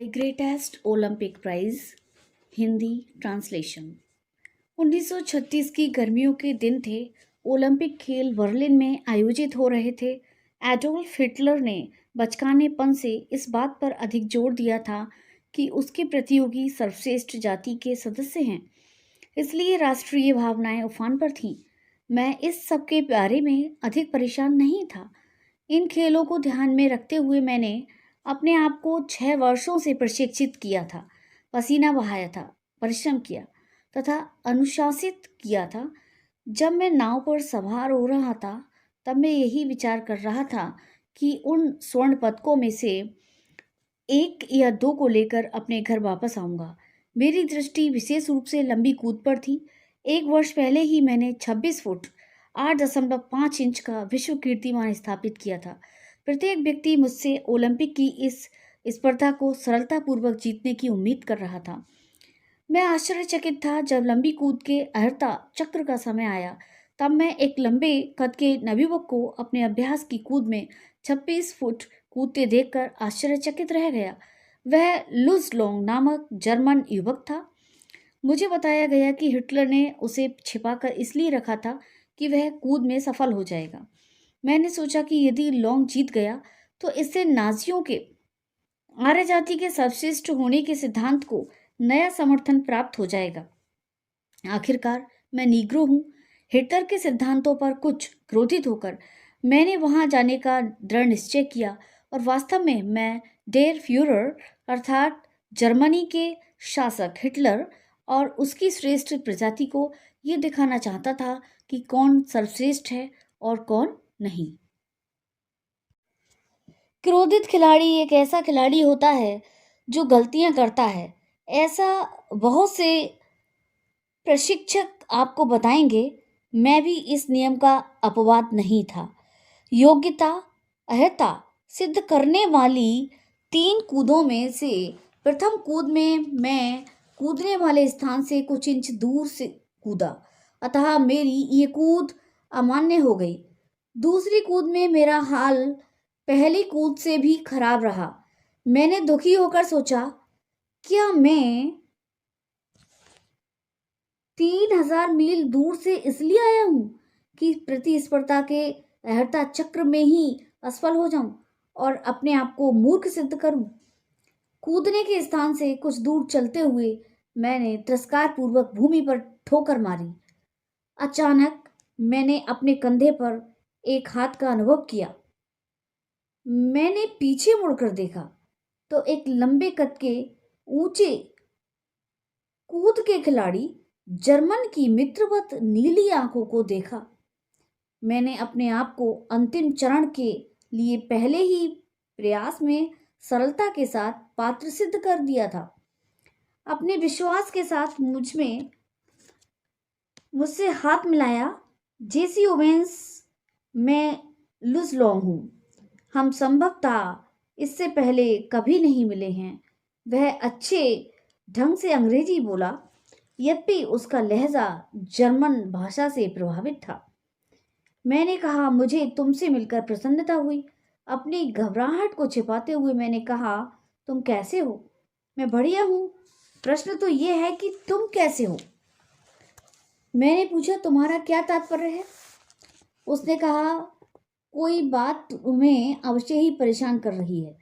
Greatest Olympic prize Hindi translation. 1936 की गर्मियों के दिन थे। ओलंपिक खेल बर्लिन में आयोजित हो रहे थे। एडोल्फ हिटलर ने बचकानेपन से इस बात पर अधिक जोर दिया था कि उसके प्रतियोगी सर्वश्रेष्ठ जाति के सदस्य हैं, इसलिए राष्ट्रीय भावनाएं उफान पर थीं। मैं इस सब के बारे में अधिक परेशान नहीं था। इन खेलों को ध्यान में रखते हुए मैंने अपने आप को 6 वर्षों से प्रशिक्षित किया था, पसीना बहाया था, परिश्रम किया तथा अनुशासित किया था। जब मैं नाव पर सवार हो रहा था, तब मैं यही विचार कर रहा था कि उन स्वर्ण पदकों में से 1 या 2 को लेकर अपने घर वापस आऊँगा। मेरी दृष्टि विशेष रूप से लंबी कूद पर थी। 1 वर्ष पहले ही मैंने 26 फुट 8.5 इंच का विश्व कीर्तिमान स्थापित किया था। प्रत्येक व्यक्ति मुझसे ओलंपिक की इस स्पर्धा को सरलतापूर्वक जीतने की उम्मीद कर रहा था। मैं आश्चर्यचकित था जब लंबी कूद के अर्हता चक्र का समय आया। तब मैं एक लंबे कद के नवयुवक को अपने अभ्यास की कूद में 26 फुट कूदते देखकर आश्चर्यचकित रह गया। वह लुज लोंग नामक जर्मन युवक था। मुझे बताया गया कि हिटलर ने उसे छिपाकर इसलिए रखा था कि वह कूद में सफल हो जाएगा। मैंने सोचा कि यदि लोंग जीत गया तो इससे नाजियों के आर्य जाति के सर्वश्रेष्ठ होने के सिद्धांत को नया समर्थन प्राप्त हो जाएगा। आखिरकार मैं नीग्रो हूँ। हिटलर के सिद्धांतों पर कुछ क्रोधित होकर मैंने वहां जाने का दृढ़ निश्चय किया और वास्तव में मैं डेर फ्यूरर अर्थात जर्मनी के शासक हिटलर और उसकी श्रेष्ठ प्रजाति को ये दिखाना चाहता था कि कौन सर्वश्रेष्ठ है और कौन नहीं। क्रोधित खिलाड़ी एक ऐसा खिलाड़ी होता है जो गलतियां करता है। ऐसा बहुत से प्रशिक्षक आपको बताएंगे। मैं भी इस नियम का अपवाद नहीं था। योग्यता अर्हता सिद्ध करने वाली 3 कूदों में से प्रथम कूद में मैं कूदने वाले स्थान से कुछ इंच दूर से कूदा, अतः मेरी ये कूद अमान्य हो गई। दूसरी कूद में मेरा हाल पहली कूद से भी खराब रहा। मैंने दुखी होकर सोचा, क्या मैं 3000 मील दूर से इसलिए आया हूं कि प्रतिस्पर्धा के अर्हता चक्र में ही असफल हो जाऊं और अपने आप को मूर्ख सिद्ध करूं। कूदने के स्थान से कुछ दूर चलते हुए मैंने तिरस्कार पूर्वक भूमि पर ठोकर मारी। अचानक मैंने अपने कंधे पर एक हाथ का अनुभव किया। मैंने पीछे मुड़कर देखा तो एक लंबे कद के ऊंचे कूद के खिलाड़ी जर्मन की मित्रवत नीली आंखों को देखा। मैंने अपने आप को अंतिम चरण के लिए पहले ही प्रयास में सरलता के साथ पात्र सिद्ध कर दिया था। अपने विश्वास के साथ मुझसे हाथ मिलाया। जेसी ओवेंस, मैं लुज लॉन्ग हूं। हम संभवतः इससे पहले कभी नहीं मिले हैं। वह अच्छे ढंग से अंग्रेजी बोला, यद्यपि उसका लहजा जर्मन भाषा से प्रभावित था। मैंने कहा, मुझे तुमसे मिलकर प्रसन्नता हुई। अपनी घबराहट को छिपाते हुए मैंने कहा, तुम कैसे हो? मैं बढ़िया हूँ। प्रश्न तो यह है कि तुम कैसे हो? मैंने पूछा, तुम्हारा क्या तात्पर्य है? उसने कहा, कोई बात तुम्हें अवश्य ही परेशान कर रही है।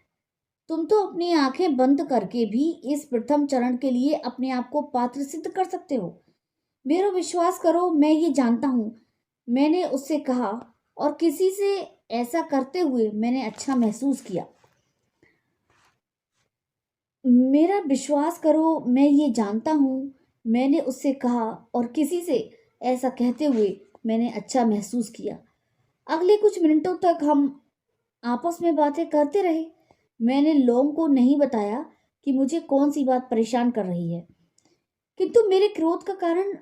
तुम तो अपनी आंखें बंद करके भी इस प्रथम चरण के लिए अपने आप को पात्र सिद्ध कर सकते हो। मेरा विश्वास करो, मैं ये जानता हूं, मैंने उससे कहा, और किसी से ऐसा करते हुए मैंने अच्छा महसूस किया। मेरा विश्वास करो, मैं ये जानता हूं, मैंने उससे कहा, और किसी से ऐसा कहते हुए मैंने अच्छा महसूस किया। अगले कुछ मिनटों तक हम आपस में बातें करते रहे। मैंने लोंग को नहीं बताया कि मुझे कौन सी बात परेशान कर रही है, किंतु मेरे क्रोध का कारण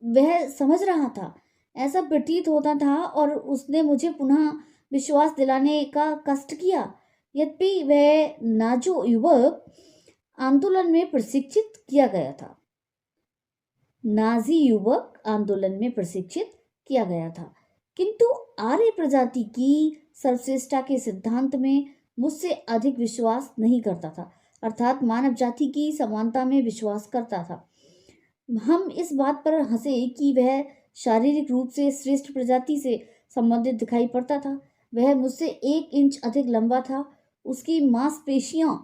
वह समझ रहा था। ऐसा प्रतीत होता था और उसने मुझे पुनः विश्वास दिलाने का कष्ट किया। यद्यपि वह नाजो युवक आंदोलन में प्रशिक्षित किया गया था, नाजी युवक आंदोलन में प्रशिक्षित किया गया था, किंतु आर्य प्रजाति की सर्वश्रेष्ठता के सिद्धांत में मुझसे अधिक विश्वास नहीं करता था। अर्थात मानव जाति की समानता में विश्वास करता था। हम इस बात पर हंसे कि वह शारीरिक रूप से श्रेष्ठ प्रजाति से संबंधित दिखाई पड़ता था। वह मुझसे 1 इंच अधिक लंबा था। उसकी मांसपेशियों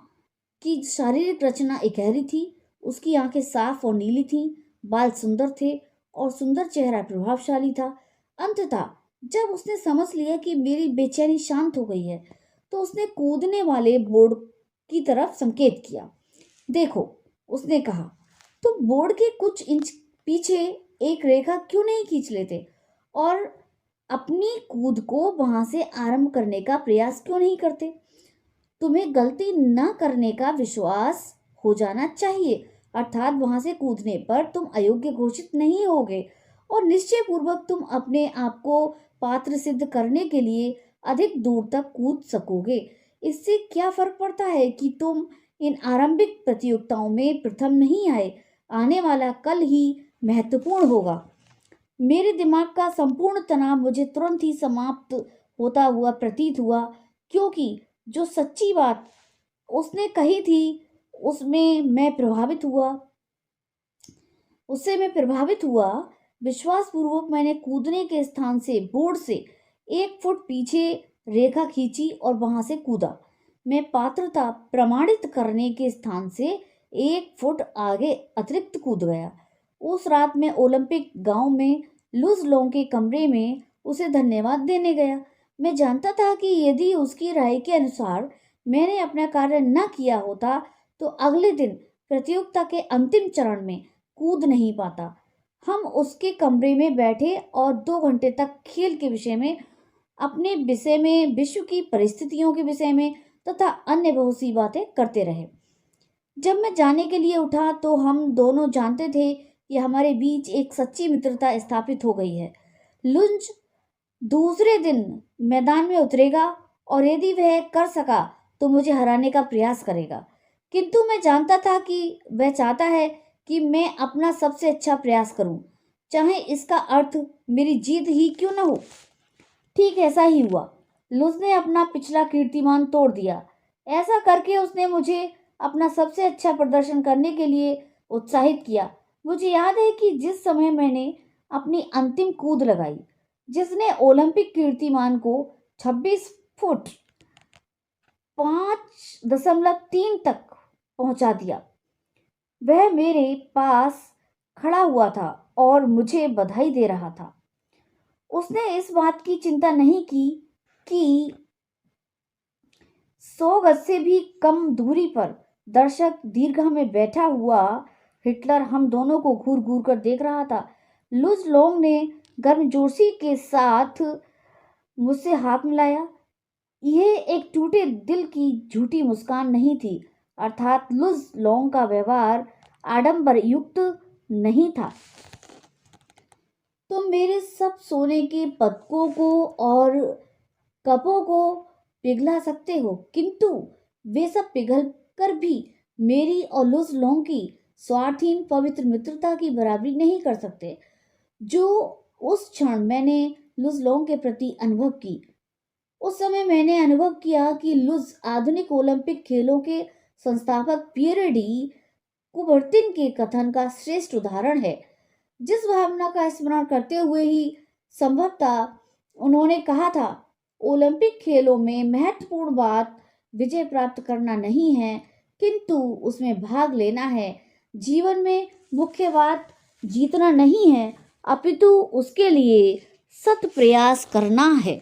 की शारीरिक रचना इकहरी थी। उसकी आंखें साफ और नीली थीं, बाल सुंदर थे और सुंदर चेहरा प्रभावशाली था। अंततः जब उसने समझ लिया कि मेरी बेचैनी शांत हो गई है, तो उसने कूदने वाले बोर्ड की तरफ संकेत किया। देखो, उसने कहा, तुम बोर्ड के कुछ इंच पीछे एक रेखा क्यों नहीं खींच लेते और अपनी कूद को वहां से आरंभ करने का प्रयास क्यों नहीं करते? तुम्हें गलती न करने का विश्वास हो जाना चाहिए, अर्थात वहां से कूदने पर तुम अयोग्य घोषित नहीं होगे और निश्चय पूर्वक तुम अपने आप को पात्र सिद्ध करने के लिए अधिक दूर तक कूद सकोगे। इससे क्या फर्क पड़ता है कि तुम इन आरंभिक प्रतियोगिताओं में प्रथम नहीं आए? आने वाला कल ही महत्वपूर्ण होगा। मेरे दिमाग का संपूर्ण तनाव मुझे तुरंत ही समाप्त होता हुआ प्रतीत हुआ, क्योंकि जो सच्ची बात उसने कही थी उसमें मैं प्रभावित हुआ उससे मैं प्रभावित हुआ। विश्वास पूर्वक मैंने कूदने के स्थान से बोर्ड से 1 फुट पीछे रेखा खींची और वहां से कूदा। मैं पात्रता प्रमाणित करने के स्थान से 1 फुट आगे अतिरिक्त कूद गया। उस रात मैं ओलंपिक गांव में लुज लोंग के कमरे में उसे धन्यवाद देने गया। मैं जानता था कि यदि उसकी राय के अनुसार मैंने अपना कार्य न किया होता तो अगले दिन प्रतियोगिता के अंतिम चरण में कूद नहीं पाता। हम उसके कमरे में बैठे और 2 घंटे तक खेल के विषय में, अपने विषय में, विश्व की परिस्थितियों के विषय में तथा अन्य बहुत सी बातें करते रहे। जब मैं जाने के लिए उठा तो हम दोनों जानते थे कि हमारे बीच एक सच्ची मित्रता स्थापित हो गई है। लुंज दूसरे दिन मैदान में उतरेगा और यदि वह कर सका तो मुझे हराने का प्रयास करेगा, किंतु मैं जानता था कि वह चाहता है कि मैं अपना सबसे अच्छा प्रयास करूं, चाहे इसका अर्थ मेरी जीत ही क्यों न हो। ठीक ऐसा ही हुआ। लुज ने अपना पिछला कीर्तिमान तोड़ दिया। ऐसा करके उसने मुझे अपना सबसे अच्छा प्रदर्शन करने के लिए उत्साहित किया। मुझे याद है कि जिस समय मैंने अपनी अंतिम कूद लगाई, जिसने ओलंपिक कीर्तिमान को 26 फुट 5.3 तक पहुंचा दिया, वह मेरे पास खड़ा हुआ था और मुझे बधाई दे रहा था। उसने इस बात की चिंता नहीं की कि 100 गज से भी कम दूरी पर दर्शक दीर्घा में बैठा हुआ हिटलर हम दोनों को घूर घूर कर देख रहा था। लुज लोंग ने गर्मजोशी के साथ मुझसे हाथ मिलाया। यह एक टूटे दिल की झूठी मुस्कान नहीं थी, अर्थात लुज लोंग का व्यवहार आडंबर युक्त नहीं था। तुम मेरे सब सोने के पदकों को और कपों को पिघला सकते हो, किंतु वे सब पिघल कर भी मेरी और लुज लोंग की स्वार्थहीन पवित्र मित्रता की बराबरी नहीं कर सकते, जो उस क्षण मैंने लुज लोंग के प्रति अनुभव की। उस समय मैंने अनुभव किया कि लुज आधुनिक ओलंपिक खेलों के संस्थापक पियरे डी कुबर्तिन के कथन का श्रेष्ठ उदाहरण है, जिस भावना का स्मरण करते हुए ही संभवतः उन्होंने कहा था, ओलंपिक खेलों में महत्वपूर्ण बात विजय प्राप्त करना नहीं है, किंतु उसमें भाग लेना है। जीवन में मुख्य बात जीतना नहीं है, अपितु उसके लिए सत प्रयास करना है।